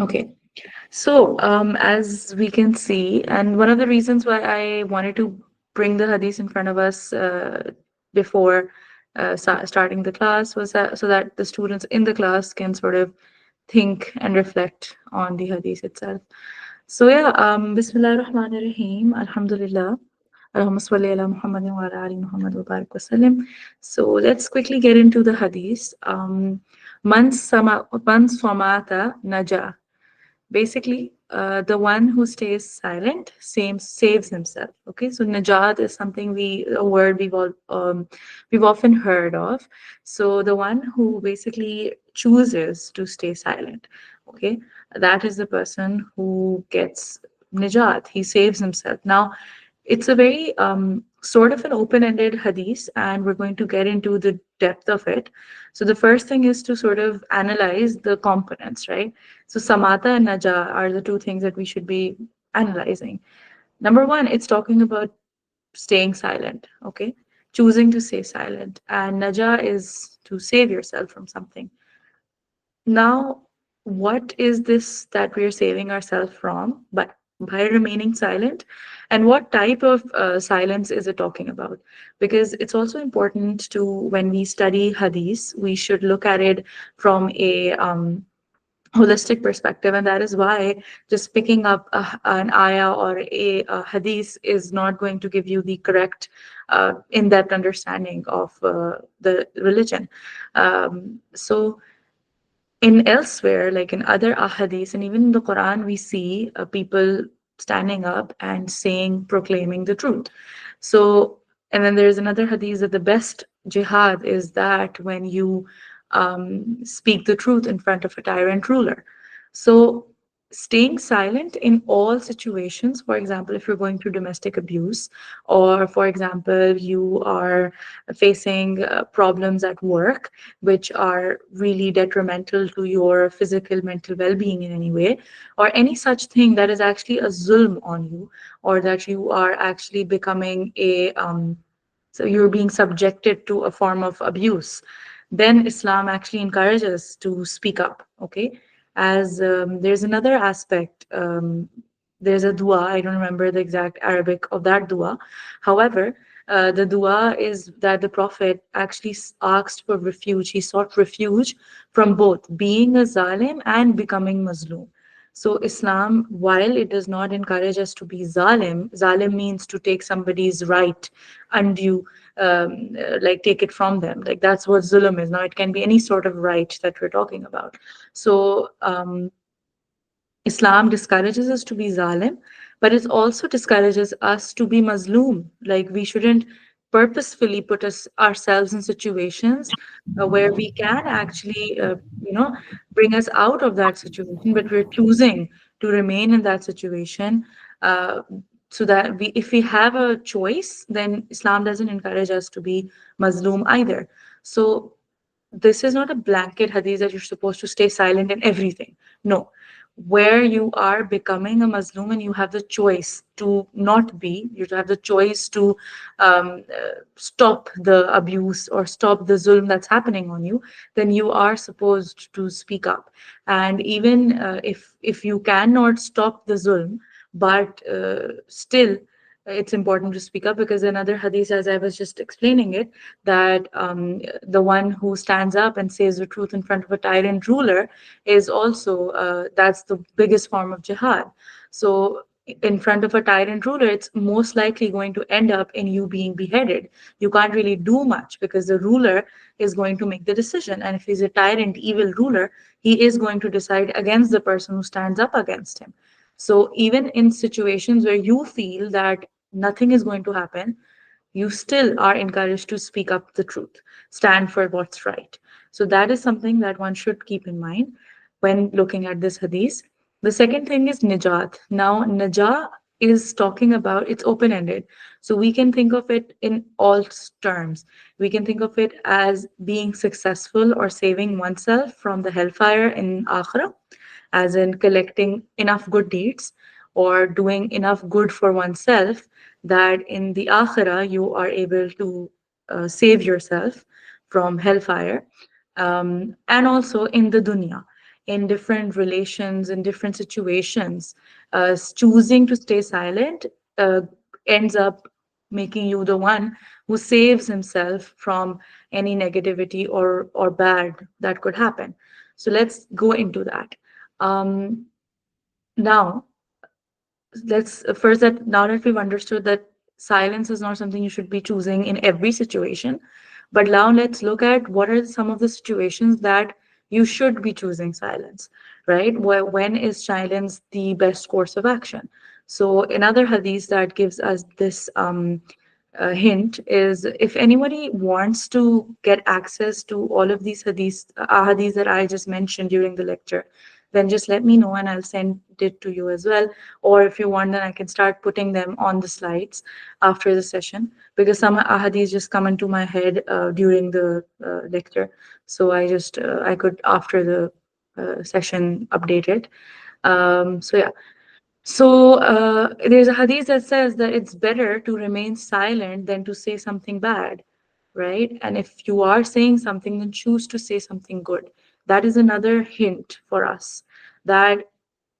Okay. So, as we can see, and one of the reasons why I wanted to bring the hadith in front of us before starting the class was that so that the students in the class can sort of think and reflect on the hadith itself. So, yeah, Bismillah ar-Rahman ar-Rahim, Alhamdulillah. Allahumma salli ala Muhammadin wa ala ali Muhammad wa barik wa sallim. So, let's quickly get into the hadith. Man samata naja. Basically, the one who stays silent saves himself. Okay, so najat is something a word we've often heard of. So the one who basically chooses to stay silent, okay, that is the person who gets najat. He saves himself. Now, it's a very sort of an open-ended hadith, and we're going to get into the depth of it. So the first thing is to sort of analyze the components, right? So samata and naja are the two things that we should be analyzing. Number one, it's talking about staying silent, okay? Choosing to stay silent. And naja is to save yourself from something. Now, what is this that we are saving ourselves from by remaining silent? And what type of silence is it talking about? Because it's also important to, when we study hadith, we should look at it from a holistic perspective, and that is why just picking up an ayah or a hadith is not going to give you the correct in-depth understanding of the religion. So in elsewhere, like in other ahadith and even in the Quran, we see people standing up and saying, proclaiming the truth. So, and then there's another hadith that the best jihad is that when you speak the truth in front of a tyrant ruler. So, staying silent in all situations, for example, if you're going through domestic abuse, or for example, you are facing problems at work which are really detrimental to your physical, mental well being in any way, or any such thing that is actually a zulm on you, or that you are actually becoming so you're being subjected to a form of abuse, then Islam actually encourages to speak up, okay? As there's another aspect. There's a dua, I don't remember the exact Arabic of that dua. However, the dua is that the Prophet actually asked for refuge. He sought refuge from both being a zalim and becoming Mazloom. So, Islam, while it does not encourage us to be zalim means to take somebody's right undue, like take it from them. Like that's what zulm is. Now, it can be any sort of right that we're talking about. So, Islam discourages us to be zalim, but it also discourages us to be mazloom. Like we shouldn't purposefully put ourselves in situations where we can actually, bring us out of that situation, but we're choosing to remain in that situation. Uh, so that if we have a choice, then Islam doesn't encourage us to be mazloom either. So this is not a blanket hadith that you're supposed to stay silent in everything. No, where you are becoming a Muslim and you have the choice to not be, you have the choice to stop the abuse or stop the zulm that's happening on you, then you are supposed to speak up. And even if you cannot stop the zulm, but still it's important to speak up, because another hadith, as I was just explaining it, that the one who stands up and says the truth in front of a tyrant ruler is also that's the biggest form of jihad. So in front of a tyrant ruler, it's most likely going to end up in you being beheaded. You can't really do much because the ruler is going to make the decision, and if he's a tyrant evil ruler, he is going to decide against the person who stands up against him. So even in situations where you feel that nothing is going to happen, you still are encouraged to speak up the truth, stand for what's right. So that is something that one should keep in mind when looking at this hadith. The second thing is najat. Now, najat is talking about, it's open ended. So we can think of it in all terms. We can think of it as being successful or saving oneself from the hellfire in akhirah, as in collecting enough good deeds or doing enough good for oneself that in the akhirah you are able to save yourself from hellfire, and also in the dunya. in different relations, in different situations, choosing to stay silent uh, ends up making you the one who saves himself from any negativity or bad that could happen. So let's go into that. Um, Now, let's first that now that we've understood that silence is not something you should be choosing in every situation, but now let's look at what are some of the situations that you should be choosing silence, right? When is silence the best course of action? So another hadith that gives us this hint is, if anybody wants to get access to all of these hadiths that I just mentioned during the lecture, then just let me know and I'll send it to you as well. Or if you want, then I can start putting them on the slides after the session, because some ahadis just come into my head during the lecture. So I could, after the session, update it. So yeah. So there's a hadith that says that it's better to remain silent than to say something bad, right? And if you are saying something, then choose to say something good. That is another hint for us, that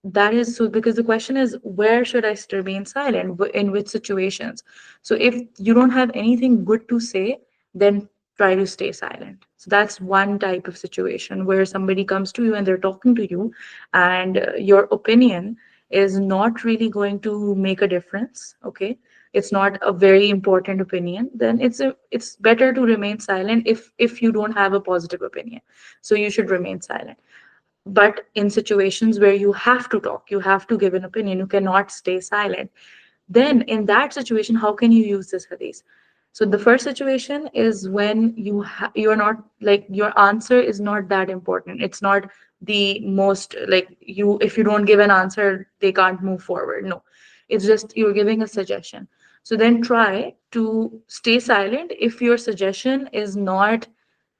that is so, because the question is, where should I remain silent? In which situations? So if you don't have anything good to say, then try to stay silent. So that's one type of situation where somebody comes to you and they're talking to you, and your opinion is not really going to make a difference. Okay, it's not a very important opinion. Then it's better to remain silent if you don't have a positive opinion. So you should remain silent. But in situations where you have to talk, you have to give an opinion, you cannot stay silent, then in that situation, how can you use this hadith? So the first situation is when you're not, like, your answer is not that important. It's not the most, like, you, if you don't give an answer, they can't move forward. No, it's just you're giving a suggestion. So then try to stay silent if your suggestion is not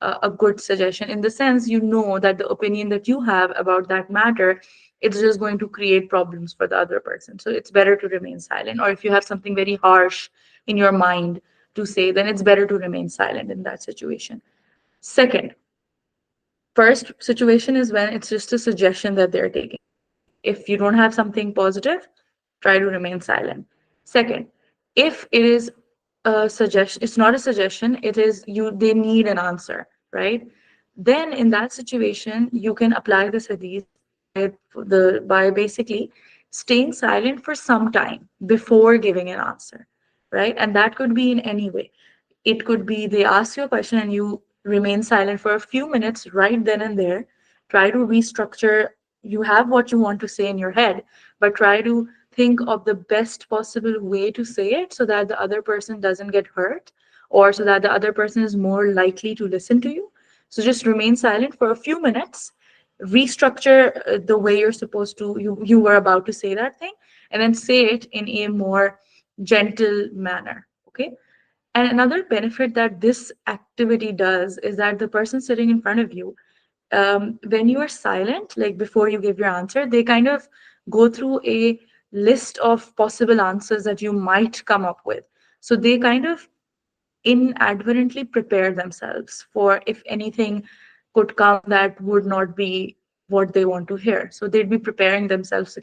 a good suggestion, in the sense you know that the opinion that you have about that matter, it's just going to create problems for the other person. So it's better to remain silent. Or if you have something very harsh in your mind to say, then it's better to remain silent in that situation. Second, first situation is when it's just a suggestion that they're taking. If you don't have something positive, try to remain silent. Second, if it is a suggestion, it's not a suggestion, it is you, they need an answer, right? Then in that situation, you can apply this hadith by basically staying silent for some time before giving an answer, right? And that could be in any way. It could be they ask you a question and you remain silent for a few minutes right then and there. Try to restructure. You have what you want to say in your head, but try to think of the best possible way to say it so that the other person doesn't get hurt, or so that the other person is more likely to listen to you. So just remain silent for a few minutes, restructure the way you're supposed to, you were about to say that thing, and then say it in a more gentle manner. Okay. And another benefit that this activity does is that the person sitting in front of you, when you are silent, like before you give your answer, they kind of go through a list of possible answers that you might come up with. So they kind of inadvertently prepare themselves for if anything could come that would not be what they want to hear. So they'd be preparing themselves,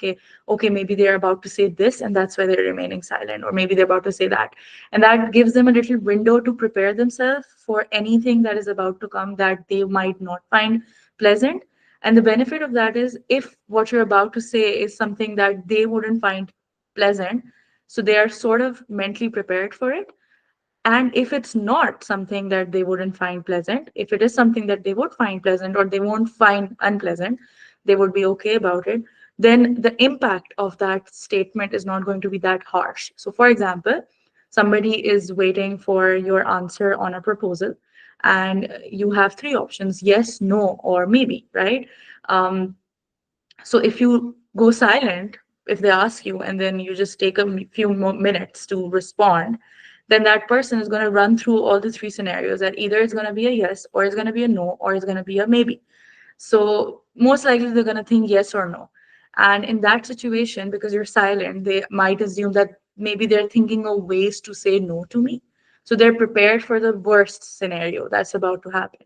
okay, maybe they're about to say this and that's why they're remaining silent, or maybe they're about to say that. And that gives them a little window to prepare themselves for anything that is about to come that they might not find pleasant. And the benefit of that is, if what you're about to say is something that they wouldn't find pleasant, so they are sort of mentally prepared for it. And if it's not something that they wouldn't find pleasant, if it is something that they would find pleasant or they won't find unpleasant, they would be okay about it, then the impact of that statement is not going to be that harsh. So, for example, somebody is waiting for your answer on a proposal, and you have three options: yes, no, or maybe, right? Um, so if you go silent, if they ask you, and then you just take a few more minutes to respond, then that person is going to run through all the three scenarios, that either it's going to be a yes, or it's going to be a no, or it's going to be a maybe. So most likely they're going to think yes or no. And in that situation, because you're silent, they might assume that maybe they're thinking of ways to say no to me. So they're prepared for the worst scenario that's about to happen.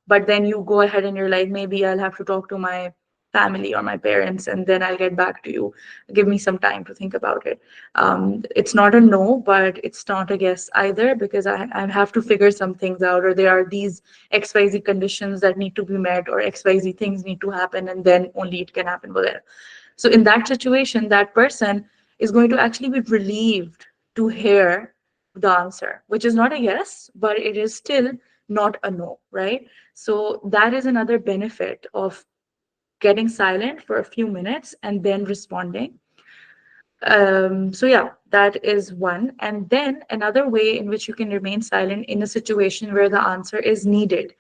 But then you go ahead and you're like, maybe I'll have to talk to my family or my parents, and then I'll get back to you. Give me some time to think about it. It's not a no, but it's not a yes either, because I have to figure some things out, or there are these XYZ conditions that need to be met, or XYZ things need to happen, and then only it can happen with it. So in that situation, that person is going to actually be relieved to hear the answer, which is not a yes, but it is still not a no, right? So that is another benefit of getting silent for a few minutes and then responding. So yeah, that is one. And then another way in which you can remain silent in a situation where the answer is needed,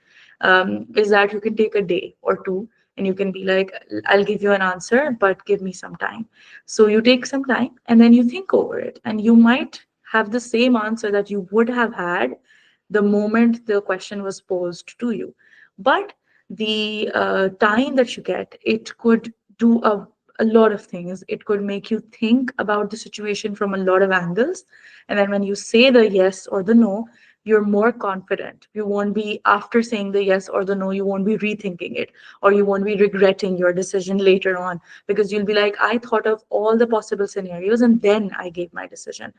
is that you can take a day or two and you can be like, I'll give you an answer, but give me some time. So you take some time and then you think over it, and you might have the same answer that you would have had the moment the question was posed to you. But the time that you get, it could do a lot of things. It could make you think about the situation from a lot of angles. And then when you say the yes or the no, you're more confident. You won't be, after saying the yes or the no, you won't be rethinking it, or you won't be regretting your decision later on, because you'll be like, I thought of all the possible scenarios and then I gave my decision.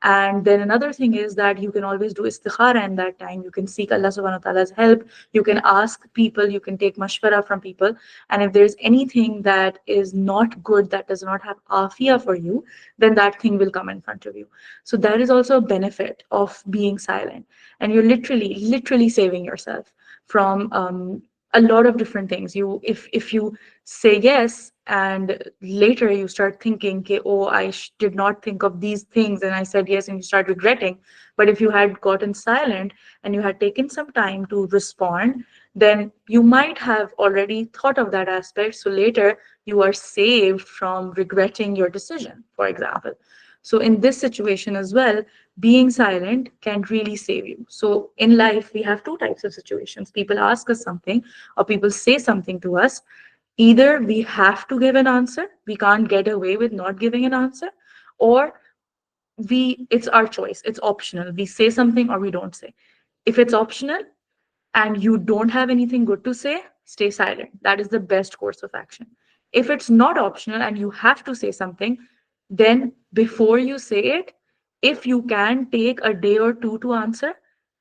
And then another thing is that you can always do istikhara in that time. You can seek Allah subhanahu wa ta'ala's help. You can ask people, you can take mashwara from people. And if there's anything that is not good, that does not have afia for you, then that thing will come in front of you. So that is also a benefit of being silent. And you're literally saving yourself from a lot of different things. If you say yes and later you start thinking, okay, oh, did not think of these things and I said yes, and you start regretting. But if you had gotten silent and you had taken some time to respond, then you might have already thought of that aspect. So later you are saved from regretting your decision, for example. So in this situation as well, being silent can really save you. So in life, we have two types of situations. People ask us something, or people say something to us. Either we have to give an answer, we can't get away with not giving an answer, or we it's our choice, it's optional. We say something or we don't say. If it's optional and you don't have anything good to say, stay silent. That is the best course of action. If it's not optional and you have to say something, then before you say it, if you can take a day or two to answer,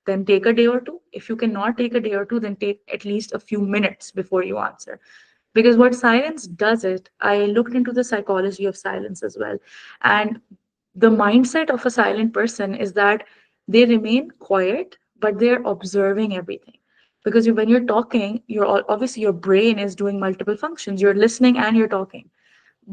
then take a day or two. If you cannot take a day or two, then take at least a few minutes before you answer. Because what silence does, it I looked into the psychology of silence as well. And the mindset of a silent person is that they remain quiet, but they're observing everything. Because when you're talking, obviously your brain is doing multiple functions. You're listening and you're talking,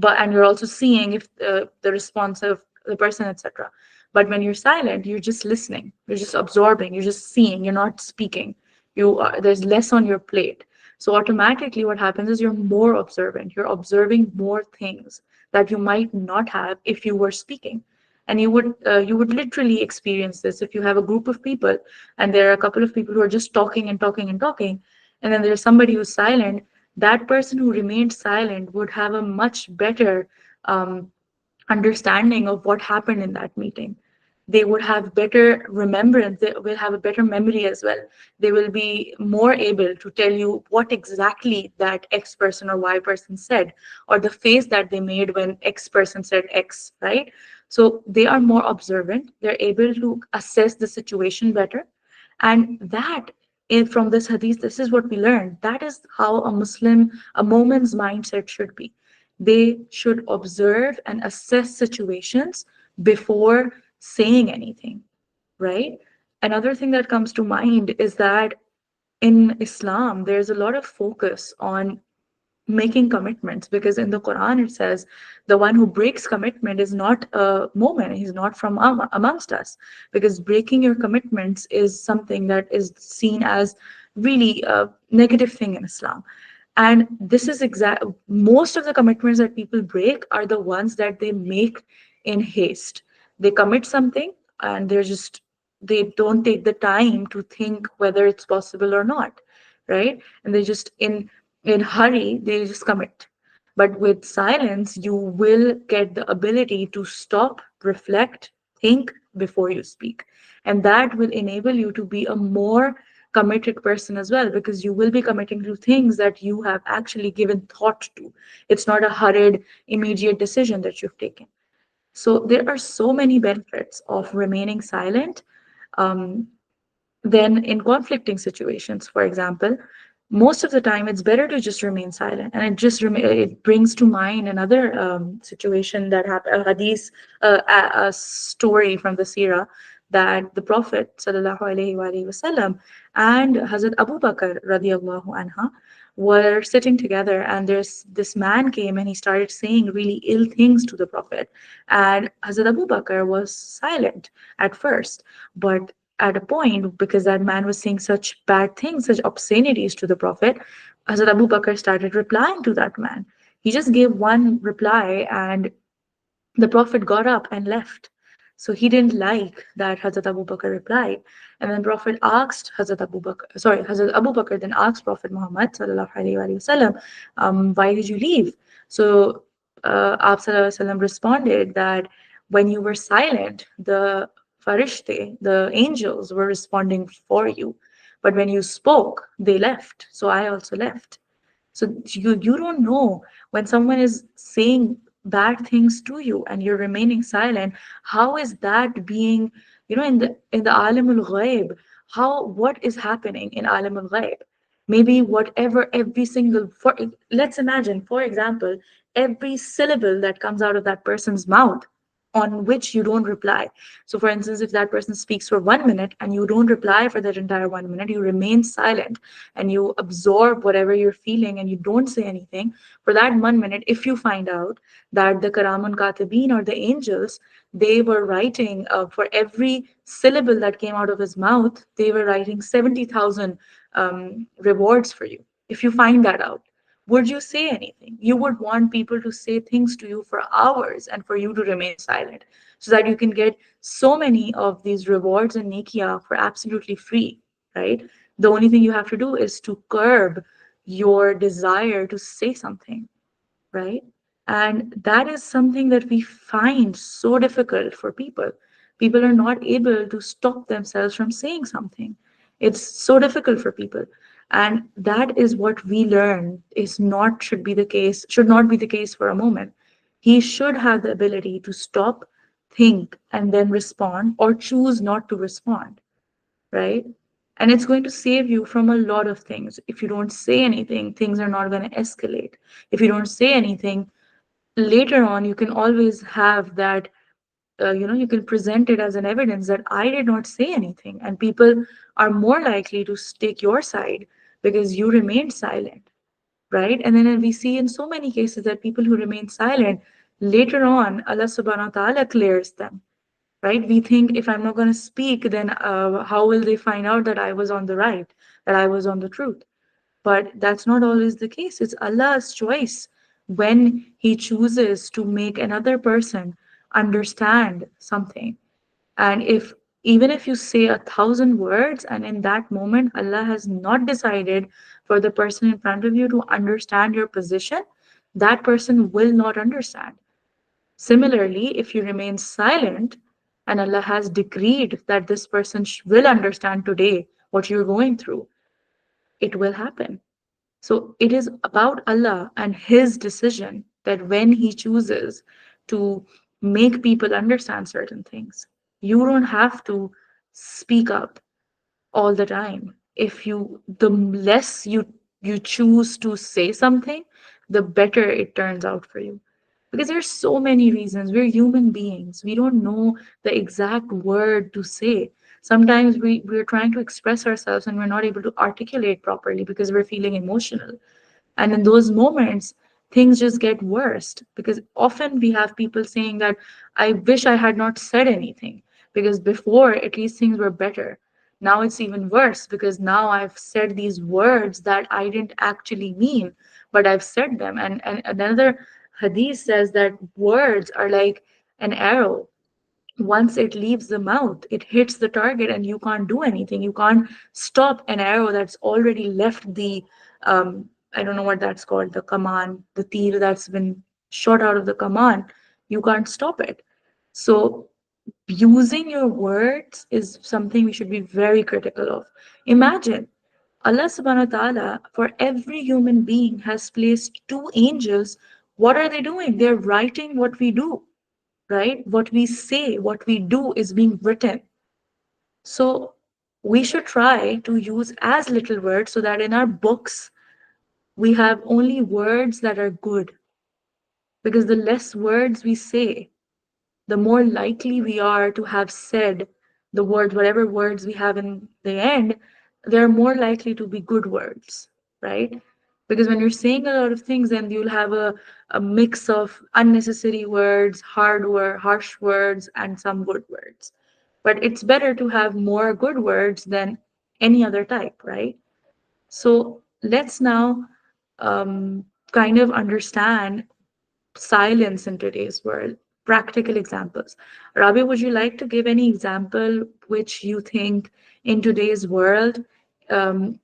and you're also seeing if the response of the person, etc. But when you're silent, you're just listening, you're just absorbing, you're just seeing, you're not speaking. There's less on your plate. So automatically what happens is you're more observant, you're observing more things that you might not have if you were speaking. And you would literally experience this if you have a group of people and there are a couple of people who are just talking and talking and talking, and then there's somebody who's silent. That person who remained silent would have a much better um, understanding of what happened in that meeting. They would have better remembrance, they will have a better memory as well. They will be more able to tell you what exactly that X person or Y person said, or the face that they made when X person said X, right? So they are more observant, they're able to assess the situation better. And from this hadith, this is what we learned. That is how a moment's mindset should be. They should observe and assess situations before saying anything, right? Another thing that comes to mind is that in Islam, there's a lot of focus on making commitments, because in the Quran it says the one who breaks commitment is not a moment, he's not from amongst us. Because breaking your commitments is something that is seen as really a negative thing in Islam. And this is exact most of the commitments that people break are the ones that they make in haste. They commit something and they don't take the time to think whether it's possible or not, right? And they just in hurry they just commit. But with silence you will get the ability to stop, reflect, think before you speak. And that will enable you to be a more committed person as well, because you will be committing to things that you have actually given thought to. It's not a hurried, immediate decision that you've taken. So there are so many benefits of remaining silent. Um, then in conflicting situations, for example, most of the time it's better to just remain silent. And it brings to mind another situation that happened, a hadith, a story from the seerah, that the Prophet sallallahu alaihi wasallam and Hazrat Abu Bakr radiallahu anha were sitting together, and there's this man came and he started saying really ill things to the Prophet. And Hazrat Abu Bakr was silent at first, but at a point, because that man was saying such bad things, such obscenities to the Prophet, Hazrat Abu Bakr started replying to that man. He just gave one reply, and the Prophet got up and left. So he didn't like that Hazrat Abu Bakr replied. And then Prophet asked Hazrat Abu Bakr then asked Prophet Muhammad sallallahu alaihi wasallam, why did you leave? So Aap sallallahu alaihi wasallam responded that when you were silent, the farishte, the angels were responding for you. But when you spoke, they left. So I also left. So you don't know when someone is saying bad things to you and you're remaining silent. How is that being, in the alimul ghaib? How what is happening in alimul ghaib? Maybe whatever every single for let's imagine, for example, every syllable that comes out of that person's mouth on which you don't reply. So, for instance, if that person speaks for 1 minute and you don't reply for that entire 1 minute, you remain silent and you absorb whatever you're feeling and you don't say anything for that 1 minute. If you find out that the Karamun Katibin or the angels, they were writing for every syllable that came out of his mouth, they were writing 70,000 rewards for you. If you find that out, would you say anything? You would want people to say things to you for hours and for you to remain silent so that you can get so many of these rewards and nikia for absolutely free, right? The only thing you have to do is to curb your desire to say something, right? And that is something that we find so difficult for people. People are not able to stop themselves from saying something. It's so difficult for people. And that is what we learn is not should be the case, should not be the case for a moment. He should have the ability to stop, think, and then respond or choose not to respond, right? And it's going to save you from a lot of things. If you don't say anything, things are not going to escalate. If you don't say anything, later on, you can always have that, you can present it as an evidence that I did not say anything. And people are more likely to take your side because you remained silent, right? And then we see in so many cases that people who remain silent, later on, Allah subhanahu wa ta'ala clears them, right? We think if I'm not going to speak, then how will they find out that I was on the right, that I was on the truth? But that's not always the case. It's Allah's choice when He chooses to make another person understand something. And if even if you say 1,000 words and in that moment Allah has not decided for the person in front of you to understand your position, that person will not understand. Similarly, if you remain silent and Allah has decreed that this person will understand today what you're going through, it will happen. So it is about Allah and His decision that when He chooses to make people understand certain things, you don't have to speak up all the time. If you, the less you choose to say something, the better it turns out for you. Because there's so many reasons. We're human beings. We don't know the exact word to say. Sometimes we're trying to express ourselves and we're not able to articulate properly because we're feeling emotional. And in those moments, things just get worse because often we have people saying that I wish I had not said anything because before at least things were better. Now it's even worse because now I've said these words that I didn't actually mean, but I've said them. And another hadith says that words are like an arrow. Once it leaves the mouth, it hits the target and you can't do anything. You can't stop an arrow that's already left the, I don't know what that's called, the kaman, the tir that's been shot out of the kaman. You can't stop it. So Using your words is something we should be very critical of. Imagine Allah subhanahu wa ta'ala for every human being has placed two angels. What are they doing? They're writing what we do, right? What we say, what we do is being written. So we should try to use as little words so that in our books we have only words that are good. Because the less words we say, the more likely we are to have said the words, whatever words we have in the end, they're more likely to be good words, right? Because when you're saying a lot of things, then you'll have a mix of unnecessary words, harsh words, and some good words. But it's better to have more good words than any other type, right? So let's now um, kind of understand silence in today's world. Practical examples. Rabi, would you like to give any example which you think in today's world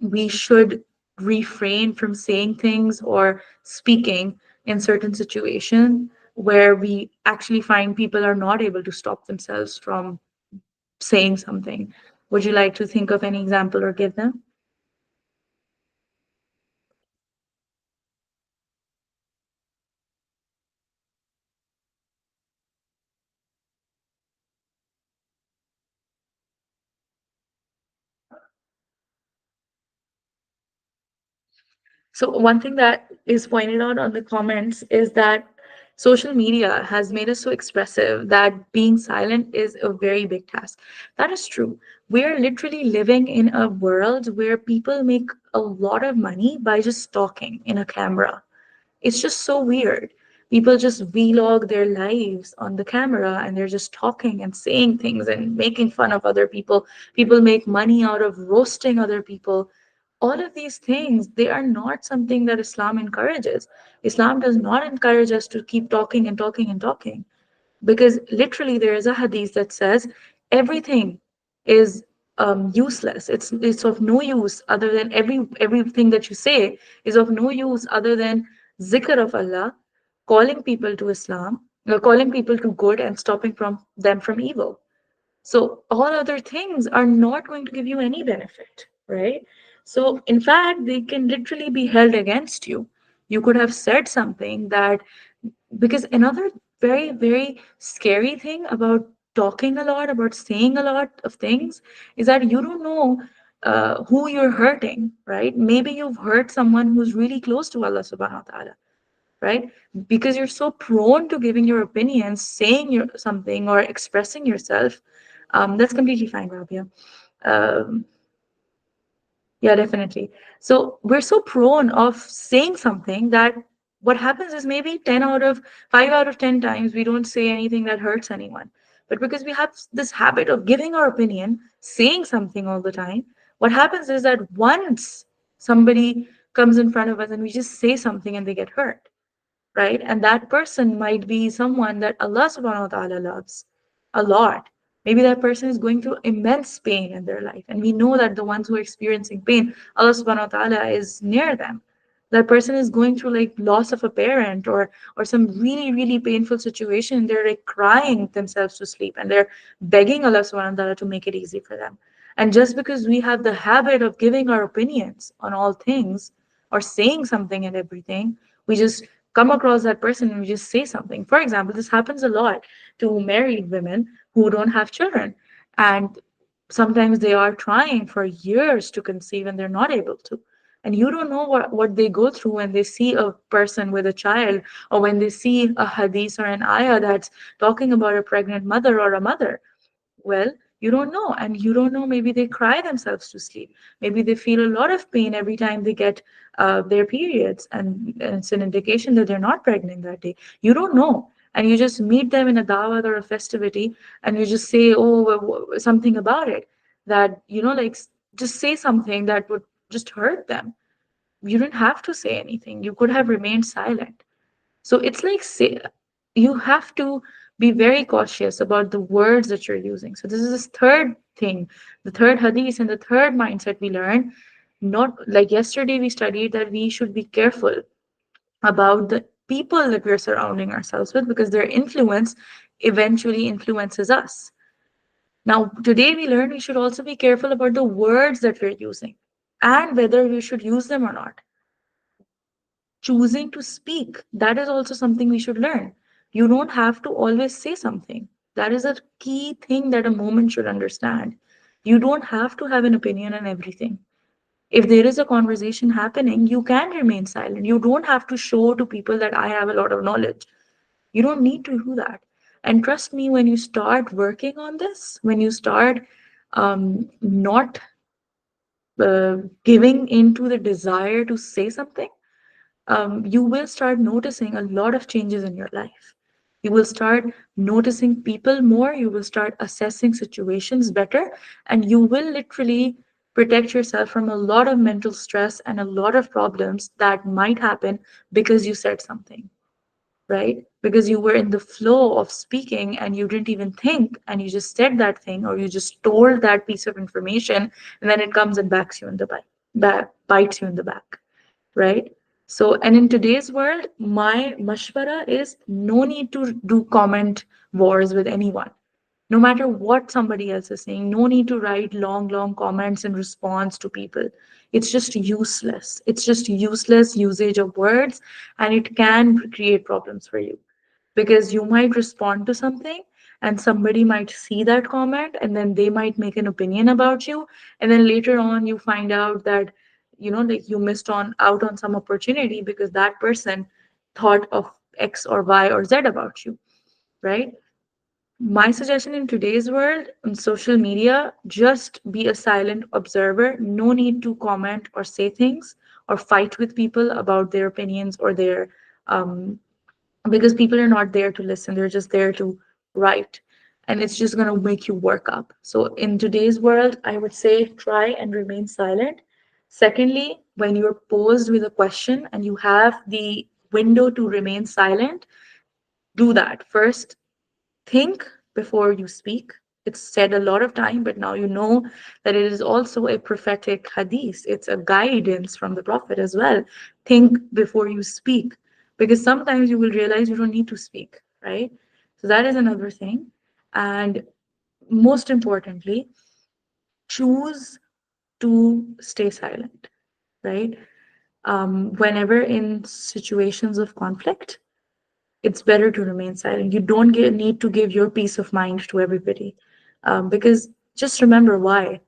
we should refrain from saying things or speaking in certain situations where we actually find people are not able to stop themselves from saying something? Would you like to think of any example or give them? So one thing that is pointed out on the comments is that social media has made us so expressive that being silent is a very big task. That is true. We are literally living in a world where people make a lot of money by just talking in a camera. It's just so weird. People just vlog their lives on the camera and they're just talking and saying things and making fun of other people. People make money out of roasting other people. All of these things, they are not something that Islam encourages. Islam does not encourage us to keep talking and talking and talking, because literally there is a hadith that says everything is useless. It's of no use other than everything that you say is of no use other than zikr of Allah, calling people to Islam, calling people to good and stopping from them from evil. So all other things are not going to give you any benefit, right? So in fact, they can literally be held against you. You could have said something that, because another very, very scary thing about talking a lot, about saying a lot of things, is that you don't know who you're hurting, right? Maybe you've hurt someone who's really close to Allah subhanahu wa ta'ala, right? Because you're so prone to giving your opinions, saying something or expressing yourself. That's completely fine, Rabia. Um, yeah, definitely. So we're so prone of saying something that what happens is maybe 10 out of 5 out of 10 times we don't say anything that hurts anyone. But because we have this habit of giving our opinion, saying something all the time, what happens is that once somebody comes in front of us and we just say something and they get hurt, right? And that person might be someone that Allah subhanahu wa ta'ala loves a lot. Maybe that person is going through immense pain in their life. And we know that the ones who are experiencing pain, Allah subhanahu wa ta'ala is near them. That person is going through like loss of a parent or some really, really painful situation. They're like crying themselves to sleep and they're begging Allah subhanahu wa ta'ala to make it easy for them. And just because we have the habit of giving our opinions on all things or saying something and everything, we just come across that person and we just say something. For example, this happens a lot to married women who don't have children. And sometimes they are trying for years to conceive and they're not able to. And you don't know what they go through when they see a person with a child, or when they see a hadith or an ayah that's talking about a pregnant mother or a mother. Well, you don't know. And you don't know, maybe they cry themselves to sleep. Maybe they feel a lot of pain every time they get their periods. And it's an indication that they're not pregnant that day. You don't know. And you just meet them in a dawah or a festivity and you just say, oh, something about it that, like just say something that would just hurt them. You didn't have to say anything. You could have remained silent. So it's like say, you have to be very cautious about the words that you're using. So this is this third thing, the third hadith and the third mindset we learn. Not like yesterday we studied that we should be careful about the people that we're surrounding ourselves with, because their influence eventually influences us. Now, today we learned we should also be careful about the words that we're using and whether we should use them or not. Choosing to speak, that is also something we should learn. You don't have to always say something. That is a key thing that a moment should understand. You don't have to have an opinion on everything. If there is a conversation happening, you can remain silent. You don't have to show to people that I have a lot of knowledge. You don't need to do that. And trust me, when you start working on this, when you start not giving into the desire to say something, you will start noticing a lot of changes in your life. You will start noticing people more, you will start assessing situations better, and you will literally protect yourself from a lot of mental stress and a lot of problems that might happen because you said something, right? Because you were in the flow of speaking and you didn't even think and you just said that thing or you just told that piece of information and then it comes and backs you in the bites you in the back, right? So, and in today's world, my mashwara is no need to do comment wars with anyone. No matter what somebody else is saying, no need to write long, long comments in response to people. It's just useless. It's just useless usage of words, and it can create problems for you because you might respond to something and somebody might see that comment and then they might make an opinion about you, and then later on you find out that like you missed on out on some opportunity because that person thought of X or Y or Z about you, right? My suggestion in today's world on social media, just be a silent observer. No need to comment or say things or fight with people about their opinions or their um, because people are not there to listen, they're just there to write, and it's just going to make you work up. So in today's world, I would say try and remain silent. Secondly, when you're posed with a question and you have the window to remain silent, do that first. Think before you speak. It's said a lot of time, but now you know that it is also a prophetic hadith. It's a guidance from the Prophet as well. Think before you speak, because sometimes you will realize you don't need to speak, right? So that is another thing. And most importantly, choose to stay silent, right? Whenever in situations of conflict, it's better to remain silent. You don't need to give your peace of mind to everybody. Because just remember why.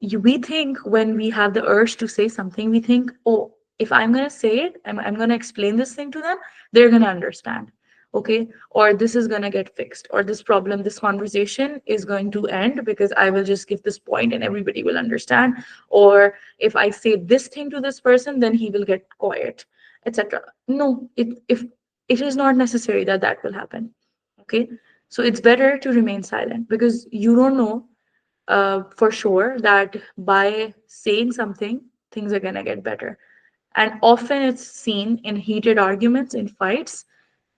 We think when we have the urge to say something, we think, oh, if I'm going to say it, I'm going to explain this thing to them, they're going to understand. Okay. Or this is going to get fixed, or this problem, this conversation is going to end because I will just give this point and everybody will understand. Or if I say this thing to this person, then he will get quiet, etc. No, if it is not necessary that that will happen. Okay. So it's better to remain silent because you don't know for sure that by saying something, things are going to get better. And often it's seen in heated arguments, in fights,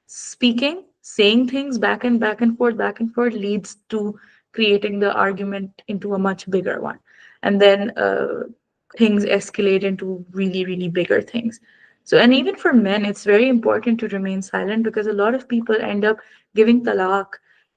speaking, saying things back and forth leads to creating the argument into a much bigger one. And then things escalate into really, really bigger things. So, and even for men, it's very important to remain silent because a lot of people end up giving talaq,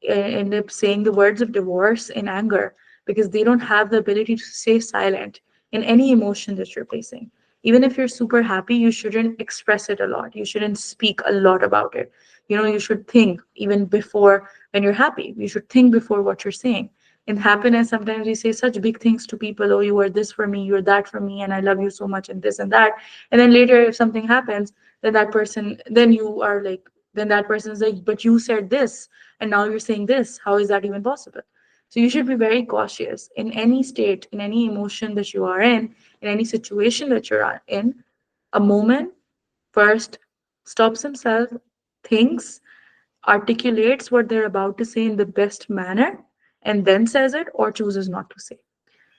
end up saying the words of divorce in anger because they don't have the ability to stay silent in any emotion that you're facing. Even if you're super happy, you shouldn't express it a lot. You shouldn't speak a lot about it. You should think even before when you're happy. You should think before what you're saying. In happiness, sometimes we say such big things to people. Oh, you are this for me, you're that for me, and I love you so much, and this and that. And then later, if something happens, then you are like, then that person is like, but you said this, and now you're saying this. How is that even possible? So you should be very cautious in any state, in any emotion that you are in any situation that you're in. A moment first stops himself, thinks, articulates what they're about to say in the best manner, and then says it or chooses not to say.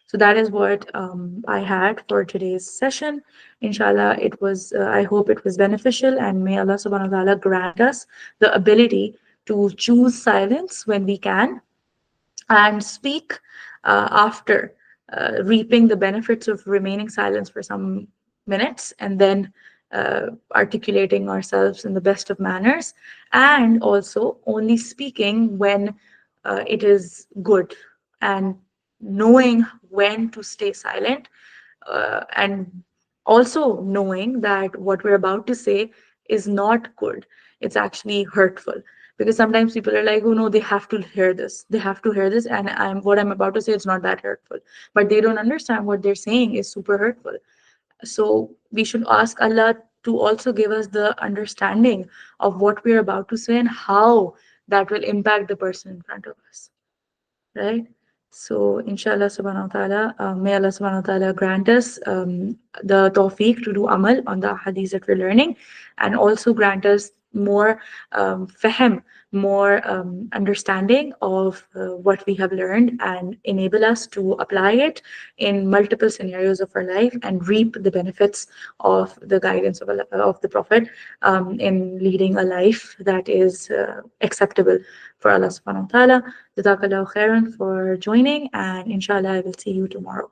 So that is what I had for today's session. Inshallah, it was. I hope it was beneficial, and may Allah Subhanahu wa Taala grant us the ability to choose silence when we can, and speak after reaping the benefits of remaining silence for some minutes, and then articulating ourselves in the best of manners, and also only speaking when it is good, and knowing when to stay silent, and also knowing that what we're about to say is not good, it's actually hurtful. Because sometimes people are like, oh no, they have to hear this, they have to hear this, and I'm about to say it's not that hurtful, but they don't understand what they're saying is super hurtful. So we should ask Allah to also give us the understanding of what we're about to say and how that will impact the person in front of us, right? So, inshallah subhanahu wa ta'ala, may Allah subhanahu wa ta'ala grant us the tawfiq to do amal on the hadith that we're learning, and also grant us more fahm, more understanding of what we have learned, and enable us to apply it in multiple scenarios of our life and reap the benefits of the guidance of, of the Prophet in leading a life that is acceptable for Allah subhanahu wa ta'ala. Jazakallahu khairan for joining, and inshallah, I will see you tomorrow.